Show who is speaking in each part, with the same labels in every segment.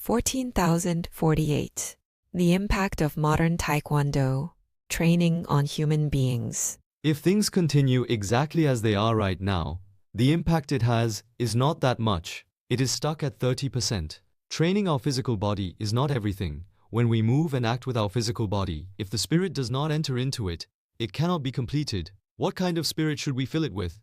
Speaker 1: 14,048. The impact of modern Taekwondo, training on human beings.
Speaker 2: If things continue exactly as they are right now, the impact it has is not that much. It is stuck at 30%. Training our physical body is not everything. When we move and act with our physical body, if the spirit does not enter into it, it cannot be completed. What kind of spirit should we fill it with?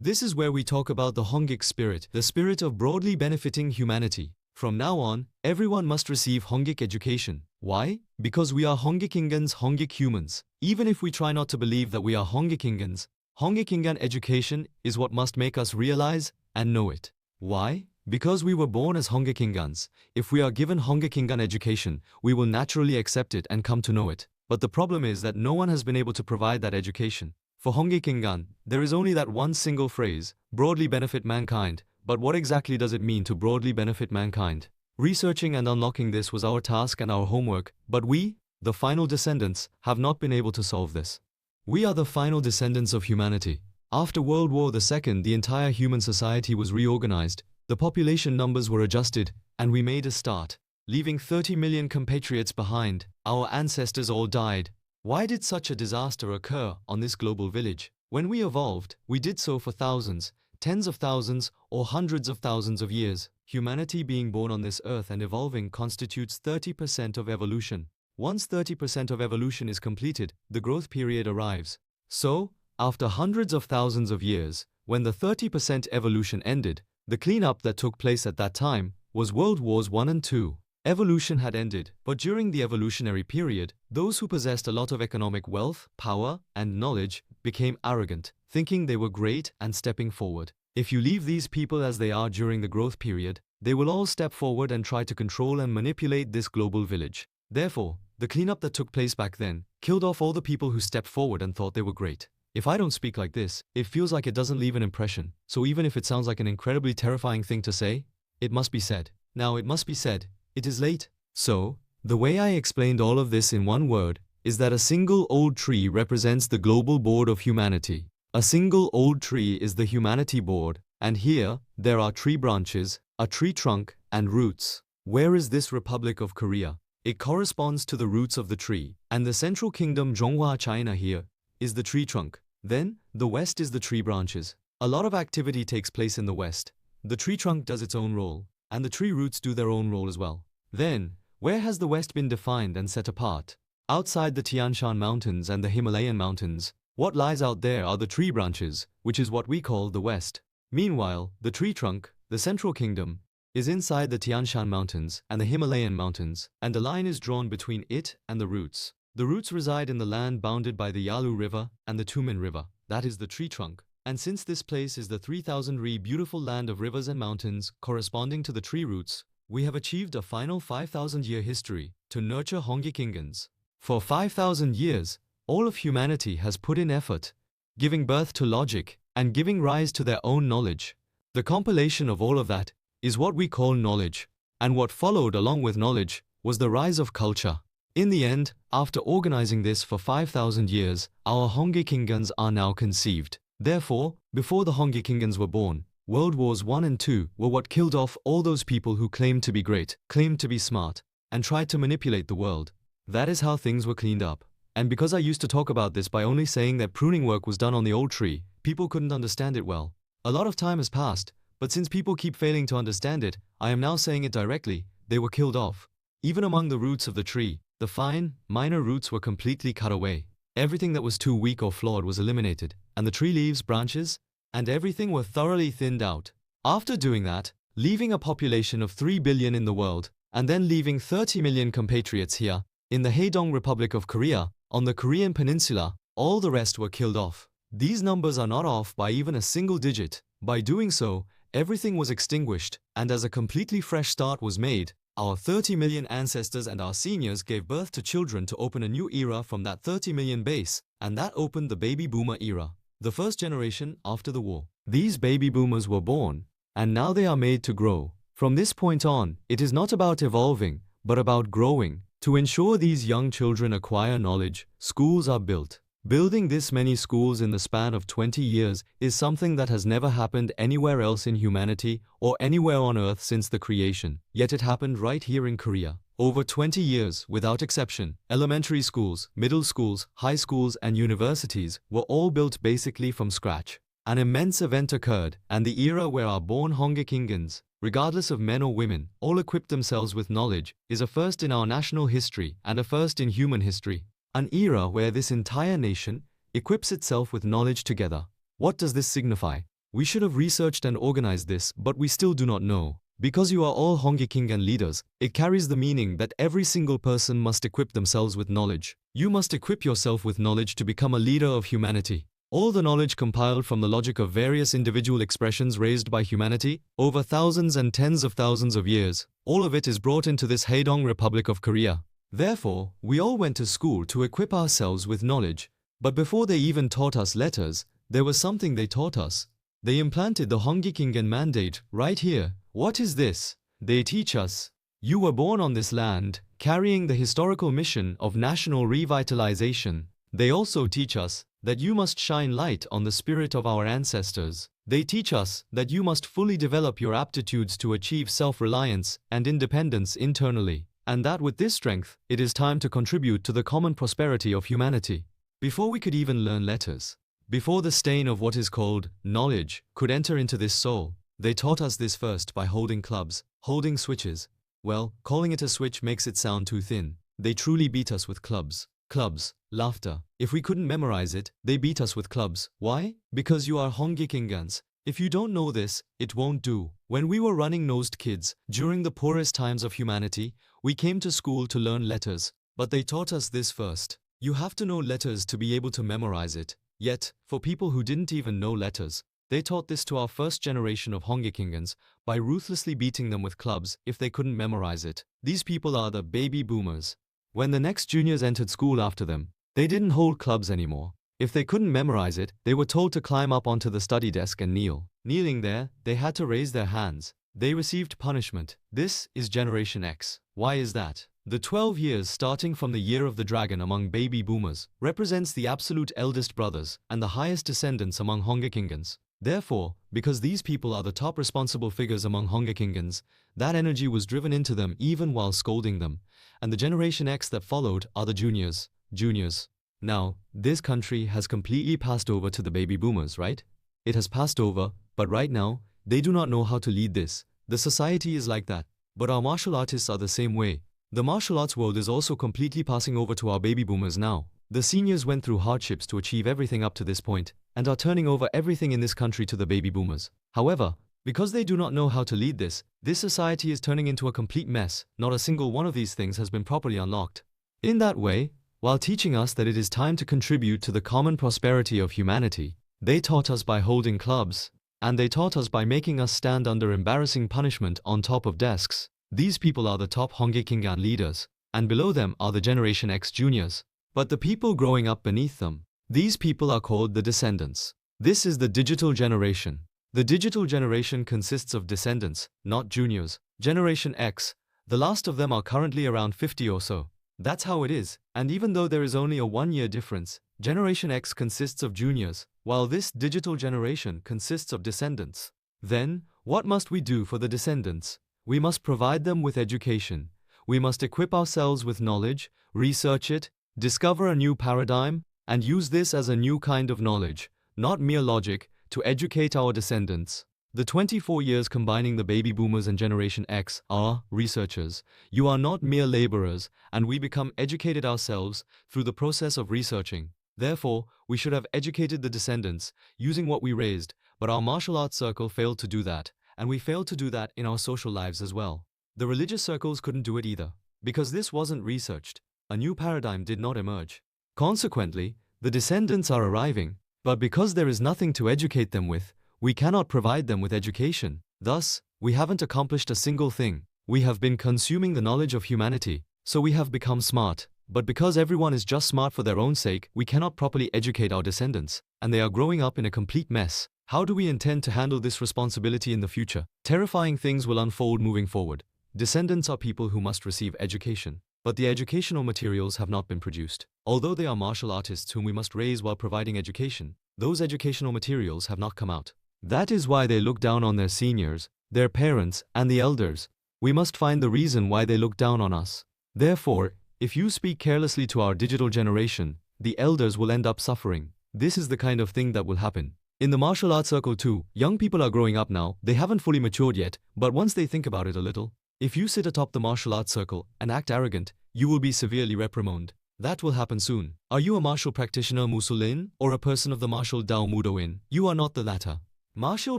Speaker 2: This is where we talk about the Hongik spirit, the spirit of broadly benefiting humanity. From now on, everyone must receive Hongik education. Why? Because we are Hongikingans, Hongik humans. Even if we try not to believe that we are Hongikingans, Hongikingan education is what must make us realize and know it. Why? Because we were born as Hongikingans. If we are given Hongikingan education, we will naturally accept it and come to know it. But the problem is that no one has been able to provide that education. For Hongikingan, there is only that one single phrase, broadly benefit mankind. But what exactly does it mean to broadly benefit mankind? Researching and unlocking this was our task and our homework, but we, the final descendants, have not been able to solve this. We are the final descendants of humanity. After World War II, the entire human society was reorganized, the population numbers were adjusted, and we made a start, leaving 30 million compatriots behind. Our ancestors all died. Why did such a disaster occur on this global village? When we evolved, we did so for thousands, tens of thousands, or hundreds of thousands of years. Humanity being born on this earth and evolving constitutes 30% of evolution. Once 30% of evolution is completed, the growth period arrives. So, after hundreds of thousands of years, when the 30% evolution ended, the cleanup that took place at that time was World Wars I and II. Evolution had ended, but during the evolutionary period, those who possessed a lot of economic wealth, power, and knowledge became arrogant, thinking they were great and stepping forward. If you leave these people as they are during the growth period, they will all step forward and try to control and manipulate this global village. Therefore, the cleanup that took place back then killed off all the people who stepped forward and thought they were great. If I don't speak like this, it feels like it doesn't leave an impression. So even if it sounds like an incredibly terrifying thing to say, it must be said. Now it must be said, it is late. So, the way I explained all of this in one word is that a single old tree represents the global board of humanity. A single old tree is the humanity board, and here, there are tree branches, a tree trunk, and roots. Where is this Republic of Korea? It corresponds to the roots of the tree, and the central kingdom Zhonghua China here is the tree trunk. Then, the west is the tree branches. A lot of activity takes place in the west. The tree trunk does its own role, and the tree roots do their own role as well. Then, where has the west been defined and set apart? Outside the Tian Shan Mountains and the Himalayan mountains, what lies out there are the tree branches, which is what we call the west. Meanwhile, the tree trunk, the central kingdom, is inside the Tian Shan Mountains and the Himalayan mountains, and a line is drawn between it and the roots. The roots reside in the land bounded by the Yalu River and the Tumen River, that is the tree trunk. And since this place is the 3,000-ri beautiful land of rivers and mountains corresponding to the tree roots, we have achieved a final 5,000-year history to nurture Hongikingans. For 5,000 years, all of humanity has put in effort, giving birth to logic and giving rise to their own knowledge. The compilation of all of that is what we call knowledge, and what followed along with knowledge was the rise of culture. In the end, after organizing this for 5,000 years, our Hongikingans are now conceived. Therefore, before the Hongikingans were born, World Wars I and II were what killed off all those people who claimed to be great, claimed to be smart, and tried to manipulate the world. That is how things were cleaned up. And because I used to talk about this by only saying that pruning work was done on the old tree, people couldn't understand it well. A lot of time has passed, but since people keep failing to understand it, I am now saying it directly, they were killed off. Even among the roots of the tree, the fine, minor roots were completely cut away. Everything that was too weak or flawed was eliminated, and the tree leaves, branches, and everything were thoroughly thinned out. After doing that, leaving a population of 3 billion in the world, and then leaving 30 million compatriots here, in the Haedong Republic of Korea, on the Korean peninsula, all the rest were killed off. These numbers are not off by even a single digit. By doing so, everything was extinguished, and as a completely fresh start was made, our 30 million ancestors and our seniors gave birth to children to open a new era from that 30 million base, and that opened the baby boomer era, the first generation after the war. These baby boomers were born, and now they are made to grow. From this point on, it is not about evolving, but about growing. To ensure these young children acquire knowledge, schools are built. Building this many schools in the span of 20 years is something that has never happened anywhere else in humanity or anywhere on earth since the creation. Yet it happened right here in Korea. Over 20 years, without exception, elementary schools, middle schools, high schools, and universities were all built basically from scratch. An immense event occurred, and the era where our born Hongikingans, regardless of men or women, all equipped themselves with knowledge, is a first in our national history and a first in human history. An era where this entire nation equips itself with knowledge together. What does this signify? We should have researched and organized this, but we still do not know. Because you are all Hongikinggan leaders, it carries the meaning that every single person must equip themselves with knowledge. You must equip yourself with knowledge to become a leader of humanity. All the knowledge compiled from the logic of various individual expressions raised by humanity over thousands and tens of thousands of years, all of it is brought into this Haedong Republic of Korea. Therefore, we all went to school to equip ourselves with knowledge. But before they even taught us letters, there was something they taught us. They implanted the Hongikinggan mandate right here. What is this? They teach us. You were born on this land, carrying the historical mission of national revitalization. They also teach us that you must shine light on the spirit of our ancestors. They teach us that you must fully develop your aptitudes to achieve self-reliance and independence internally, and that with this strength, it is time to contribute to the common prosperity of humanity. Before we could even learn letters, before the stain of what is called knowledge could enter into this soul, they taught us this first by holding clubs, holding switches. Well, calling it a switch makes it sound too thin. They truly beat us with clubs. Clubs, laughter. If we couldn't memorize it, they beat us with clubs. Why? Because you are Hongikingans. If you don't know this, it won't do. When we were running-nosed kids, during the poorest times of humanity, we came to school to learn letters. But they taught us this first. You have to know letters to be able to memorize it. Yet, for people who didn't even know letters, they taught this to our first generation of Hongikingans by ruthlessly beating them with clubs if they couldn't memorize it. These people are the baby boomers. When the next juniors entered school after them, they didn't hold clubs anymore. If they couldn't memorize it, they were told to climb up onto the study desk and kneel. Kneeling there, they had to raise their hands. They received punishment. This is Generation X. Why is that? The 12 years starting from the year of the dragon among baby boomers represents the absolute eldest brothers and the highest descendants among Hongikingans. Therefore, because these people are the top responsible figures among Hongikingans, that energy was driven into them even while scolding them, and the Generation X that followed are the juniors. Now, this country has completely passed over to the baby boomers, right? It has passed over, but right now, they do not know how to lead this. The society is like that. But our martial artists are the same way. The martial arts world is also completely passing over to our baby boomers now. The seniors went through hardships to achieve everything up to this point, and are turning over everything in this country to the baby boomers. However, because they do not know how to lead this society is turning into a complete mess. Not a single one of these things has been properly unlocked. In that way, while teaching us that it is time to contribute to the common prosperity of humanity, they taught us by holding clubs, and they taught us by making us stand under embarrassing punishment on top of desks. These people are the top Hongikinggan leaders, and below them are the Generation X juniors. But the people growing up beneath them, these people are called the descendants. This is the digital generation. The digital generation consists of descendants, not juniors. Generation X, the last of them are currently around 50 or so. That's how it is, and even though there is only a 1-year difference, Generation X consists of juniors, while this digital generation consists of descendants. Then, what must we do for the descendants? We must provide them with education. We must equip ourselves with knowledge, research it, discover a new paradigm, and use this as a new kind of knowledge, not mere logic, to educate our descendants. The 24 years combining the baby boomers and Generation X are researchers. You are not mere laborers, and we become educated ourselves through the process of researching. Therefore, we should have educated the descendants using what we raised, but our martial arts circle failed to do that, and we failed to do that in our social lives as well. The religious circles couldn't do it either, because this wasn't researched. A new paradigm did not emerge. Consequently, the descendants are arriving, but because there is nothing to educate them with, we cannot provide them with education. Thus, we haven't accomplished a single thing. We have been consuming the knowledge of humanity, so we have become smart. But because everyone is just smart for their own sake, we cannot properly educate our descendants, and they are growing up in a complete mess. How do we intend to handle this responsibility in the future? Terrifying things will unfold moving forward. Descendants are people who must receive education. but the educational materials have not been produced. Although they are martial artists whom we must raise while providing education, those educational materials have not come out. That is why they look down on their seniors, their parents, and the elders. We must find the reason why they look down on us. Therefore, if you speak carelessly to our digital generation, the elders will end up suffering. This is the kind of thing that will happen. In the martial arts circle too, young people are growing up now, they haven't fully matured yet, but once they think about it a little, if you sit atop the martial arts circle and act arrogant, you will be severely reprimanded. That will happen soon. Are you a martial practitioner Musulin or a person of the martial Dao Mudoin? You are not the latter. Martial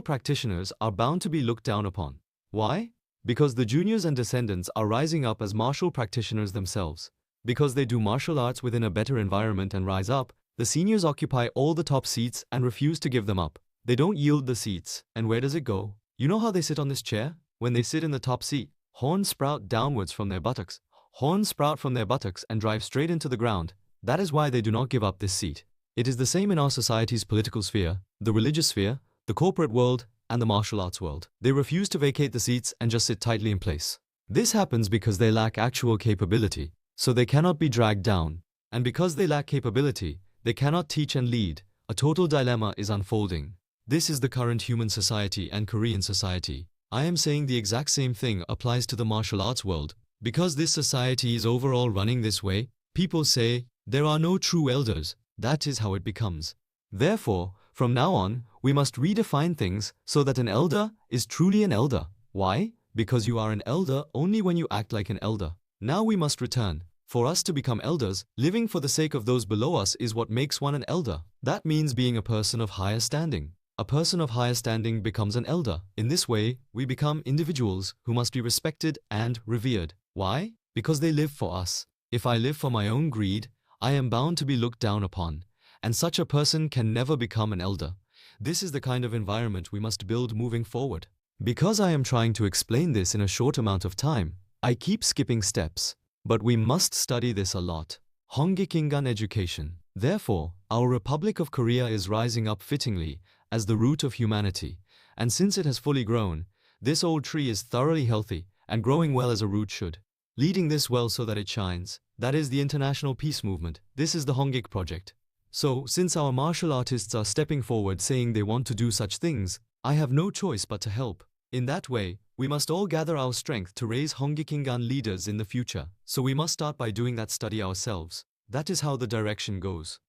Speaker 2: practitioners are bound to be looked down upon. Why? Because the juniors and descendants are rising up as martial practitioners themselves. Because they do martial arts within a better environment and rise up, the seniors occupy all the top seats and refuse to give them up. They don't yield the seats. And where does it go? You know how they sit on this chair? When they sit in the top seat, horns sprout downwards from their buttocks. Horns sprout from their buttocks and drive straight into the ground. That is why they do not give up this seat. It is the same in our society's political sphere, the religious sphere, the corporate world, and the martial arts world. They refuse to vacate the seats and just sit tightly in place. This happens because they lack actual capability, so they cannot be dragged down. And because they lack capability, they cannot teach and lead. A total dilemma is unfolding. This is the current human society and Korean society. I am saying the exact same thing applies to the martial arts world. Because this society is overall running this way, people say, there are no true elders. That is how it becomes. Therefore, from now on, we must redefine things so that an elder is truly an elder. Why? Because you are an elder only when you act like an elder. Now we must return. For us to become elders, living for the sake of those below us is what makes one an elder. That means being a person of higher standing. A person of higher standing becomes an elder. In this way, we become individuals who must be respected and revered. Why? Because they live for us. If I live for my own greed, I am bound to be looked down upon. And such a person can never become an elder. This is the kind of environment we must build moving forward. Because I am trying to explain this in a short amount of time, I keep skipping steps. But we must study this a lot. Hongikingan education. Therefore, our Republic of Korea is rising up fittingly as the root of humanity. And since it has fully grown, this old tree is thoroughly healthy and growing well as a root should. Leading this well so that it shines. That is the international peace movement. This is the Hongik project. So, since our martial artists are stepping forward saying they want to do such things, I have no choice but to help. In that way, we must all gather our strength to raise Hongikingan leaders in the future. So we must start by doing that study ourselves. That is how the direction goes.